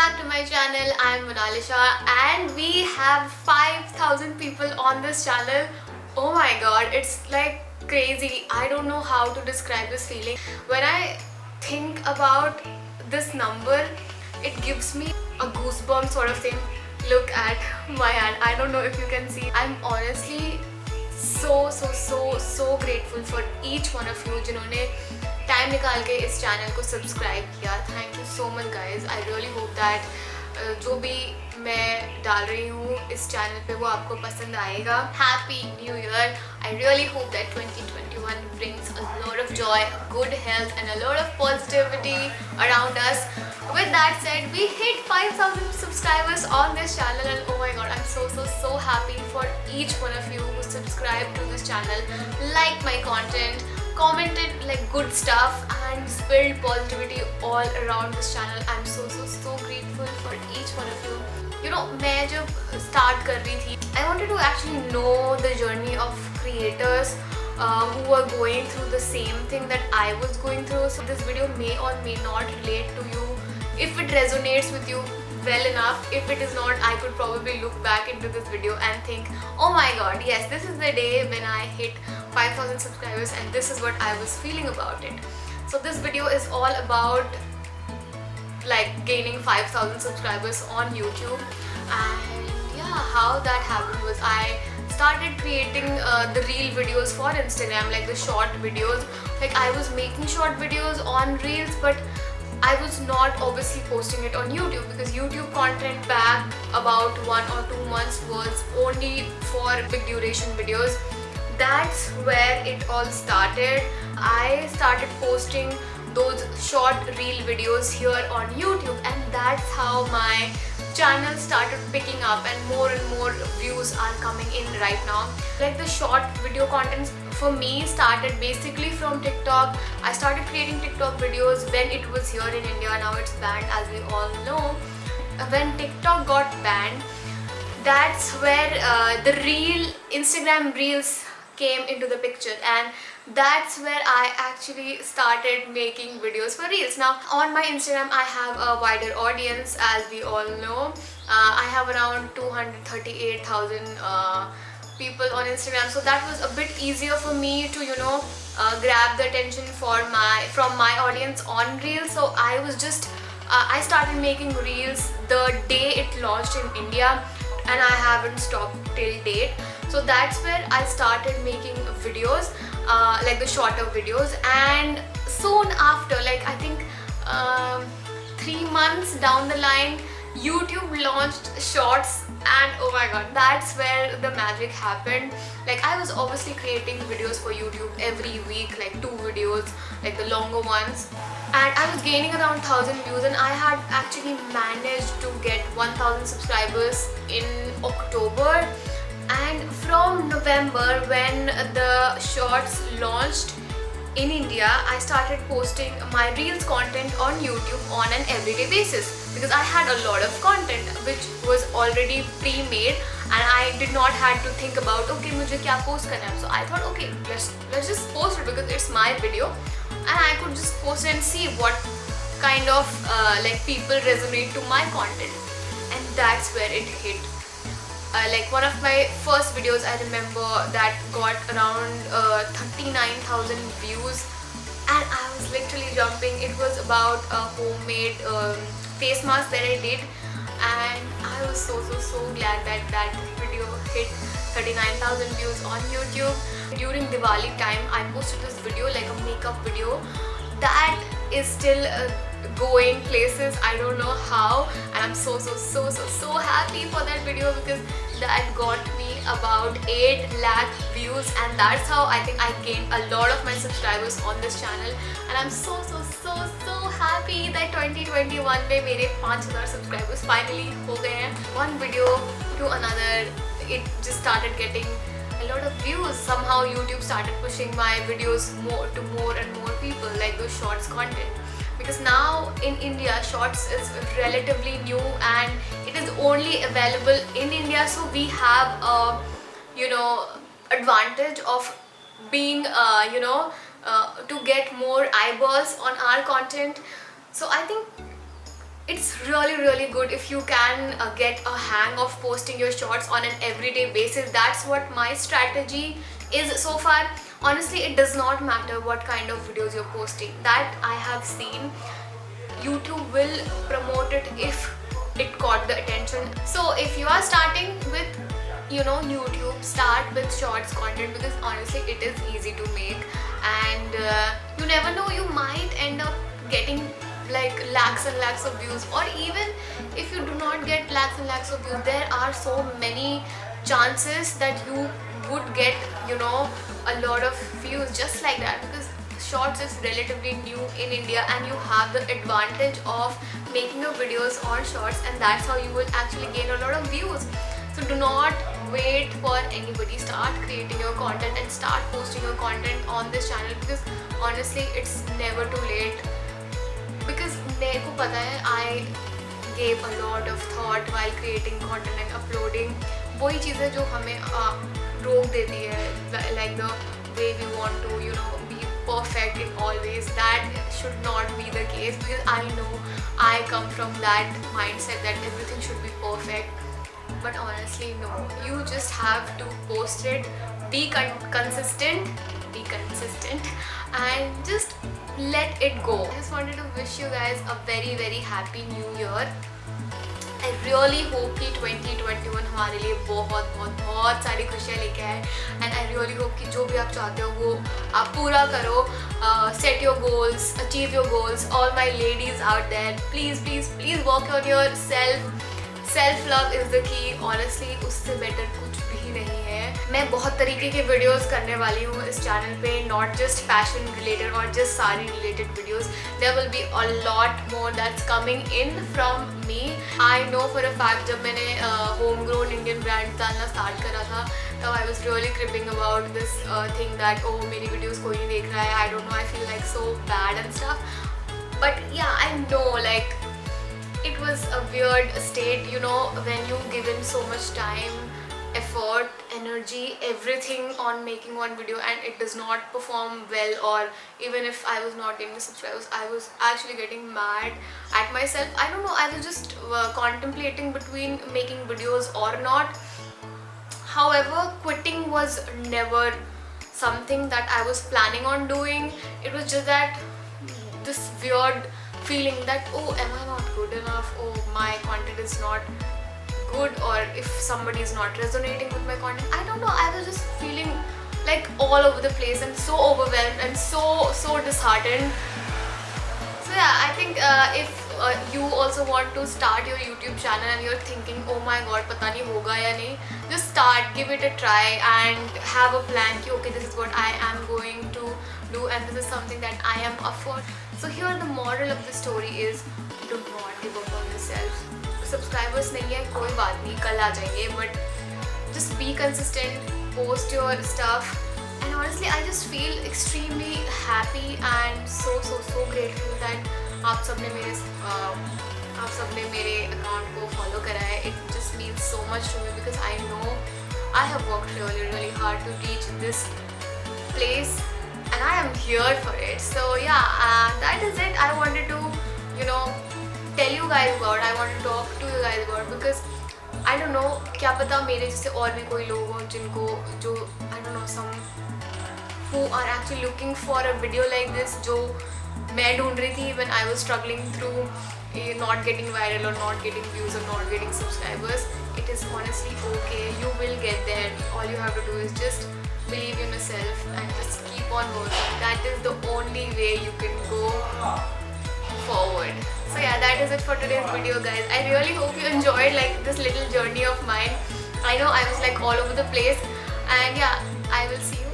back to my channel. I am Monalisha and we have 5,000 people on this channel. Oh my god, it's like crazy. I don't know how to describe this feeling. When I think about this number, it gives me a goosebump sort of thing. Look at my hand. I don't know if you can see. I'm honestly so grateful for each one of you जिन्होंने time निकाल के इस channel को subscribe किया. Thank you so much guys. I really hope that जो भी मैं डाल रही हूँ इस चैनल पे वो आपको पसंद आएगा. Happy new year. I really hope that 2021 brings a lot of joy, good health and a lot of positivity around us. With that said, we hit 5,000 subscribers on this channel and oh my god, I'm so happy for each one of you who subscribe to this channel, like my content, commented like good stuff and spilled positivity all around this channel. I'm so grateful for each one of you. You know, मैं जब start कर रही थी, I wanted to actually know the journey of creators who are going through the same thing that I was going through. So this video may or may not relate to you. If it resonates with you, well enough. If it is not, I could probably look back into this video and think, oh my god, yes, this is the day when I hit 5,000 subscribers and this is what I was feeling about it. So this video is all about like gaining 5,000 subscribers on YouTube. And yeah, how that happened was I started creating the reel videos for Instagram, like the short videos. Like I was making short videos on reels, but I was not obviously posting it on YouTube because YouTube content back about 1 or 2 months was only for big duration videos. That's where it all started. I started posting those short reel videos here on YouTube and that's how my channel started picking up and more views are coming in right now. Like the short video content for me started basically from TikTok. I started creating TikTok videos when it was here in India. Now it's banned, as we all know. When TikTok got banned, that's where the Instagram reels came into the picture and that's where I actually started making videos for reels. Now on my Instagram I have a wider audience, as we all know. I have around 238,000 people on Instagram, so that was a bit easier for me to grab the attention from my audience on reels. So I was just I started making reels the day it launched in India and I haven't stopped till date. So that's where I started making videos, like the shorter videos, and soon after, like I think 3 months down the line, YouTube launched shorts and oh my god, that's where the magic happened. Like I was obviously creating videos for YouTube every week, like 2 videos, like the longer ones, and I was gaining around 1,000 views and I had actually managed to get 1,000 subscribers in October. And from November, when the shorts launched in India, I started posting my reels content on YouTube on an everyday basis because I had a lot of content which was already pre-made and I did not have to think about okay मुझे क्या post करना है. So I thought okay, let's just post it because it's my video and I could just post it and see what kind of like people resonate to my content, and that's where it hit. Like one of my first videos, I remember that got around 39,000 views and I was literally jumping. It was about a homemade face mask that I did and I was so glad that that video hit 39,000 views on YouTube. During Diwali time, I posted this video, like a makeup video that is still going places. I don't know how, and I'm so happy for that video because that got me about 8 lakh views and that's how I think I gained a lot of my subscribers on this channel. And I'm so happy that 2021 में मेरे 5,000 subscribers finally हो गए हैं. One video to another, it just started getting a lot of views. Somehow YouTube started pushing my videos to more and more people, like those shorts content. Because now in India shorts is relatively new and it is only available in India, so we have a advantage of being to get more eyeballs on our content. So I think it's really good if you can get a hang of posting your shorts on an everyday basis. That's what my strategy is so far. Honestly, it does not matter what kind of videos you're posting. That I have seen, YouTube will promote it if it caught the attention. So if you are starting with YouTube, start with shorts content, because honestly it is easy to make, and you never know, you might end up getting like lakhs and lakhs of views. Or even if you do not get lakhs and lakhs of views, there are so many chances that you would get a lot of views just like that, because shorts is relatively new in India and you have the advantage of making your videos on shorts, and that's how you will actually gain a lot of views. So do not wait for anybody. Start creating your content and start posting your content on this channel, because honestly it's never too late. Because मेरे को पता है, I gave a lot of thought while creating content and uploading. वही चीज़ें जो हमें रोक देती है, like the way we want to be perfect in all ways. That should not be the case, because I know I come from that mindset that everything should be perfect. But honestly no, you just have to post it, be consistent, and just let it go. I just wanted to wish you guys a very happy new year. I really hope कि 2021 हमारे लिए बहुत सारी खुशियाँ लेके आए, and I really hope कि जो भी आप चाहते हो वो आप पूरा करो. Set your goals, achieve your goals. All my ladies out there, please work on yourself. Self love is the key. Honestly उससे बेटर कुछ भी नहीं है. मैं बहुत तरीके के वीडियोस करने वाली हूँ इस चैनल पे, नॉट जस्ट फैशन रिलेटेड और just sari related videos. There will be a lot more that's coming in from me. I know for a fact, जब मैंने होम ग्रोन इंडियन ब्रांड डालना स्टार्ट करा था, तब I was really creeping about this thing that oh मेरी videos कोई नहीं देख रहा है, I don't know, I feel like so bad and stuff. But yeah I no, like it was a weird state, when you given so much time, effort, energy, everything on making one video and it does not perform well, or even if I was not getting subscribers, I was actually getting mad at myself. I don't know, I was just contemplating between making videos or not. However, quitting was never something that I was planning on doing. It was just that this weird feeling that, oh, am I not good enough, oh, my content is not good, or if somebody is not resonating with my content, I don't know, I was just feeling like all over the place and so overwhelmed and so disheartened. So yeah, I think if you also want to start your YouTube channel and you're thinking, oh my god, pata nahi hoga ya nahi, just start, give it a try and have a plan ki okay, this is what I am going to do and this is something that I am up for. So here the moral of the story is, do not give up on yourself. Subscribers nahi hai, koi baat nahi, kal aa jayenge, but just be consistent, post your stuff, and honestly I just feel extremely happy and so grateful that आप सबने मेरे account को follow करा है. It just means so much to me, because I know I have worked really hard to reach this place and I am here for it. So yeah, that is it. I wanted to tell you guys about, I want to talk to you guys about, because I don't know, क्या पता मेरे जैसे और भी कोई लोग हों जिनको जो I don't know, some who are actually looking for a video like this, जो मैं ढूंढ रही थी when I was struggling through not getting viral or not getting views or not getting subscribers. It is honestly okay, you will get there. All you have to do is just believe in yourself and just keep on working. That is the only way you can go forward. So yeah, that is it for today's video, guys. I really hope you enjoyed like this little journey of mine. I know I was like all over the place, and yeah, I will see you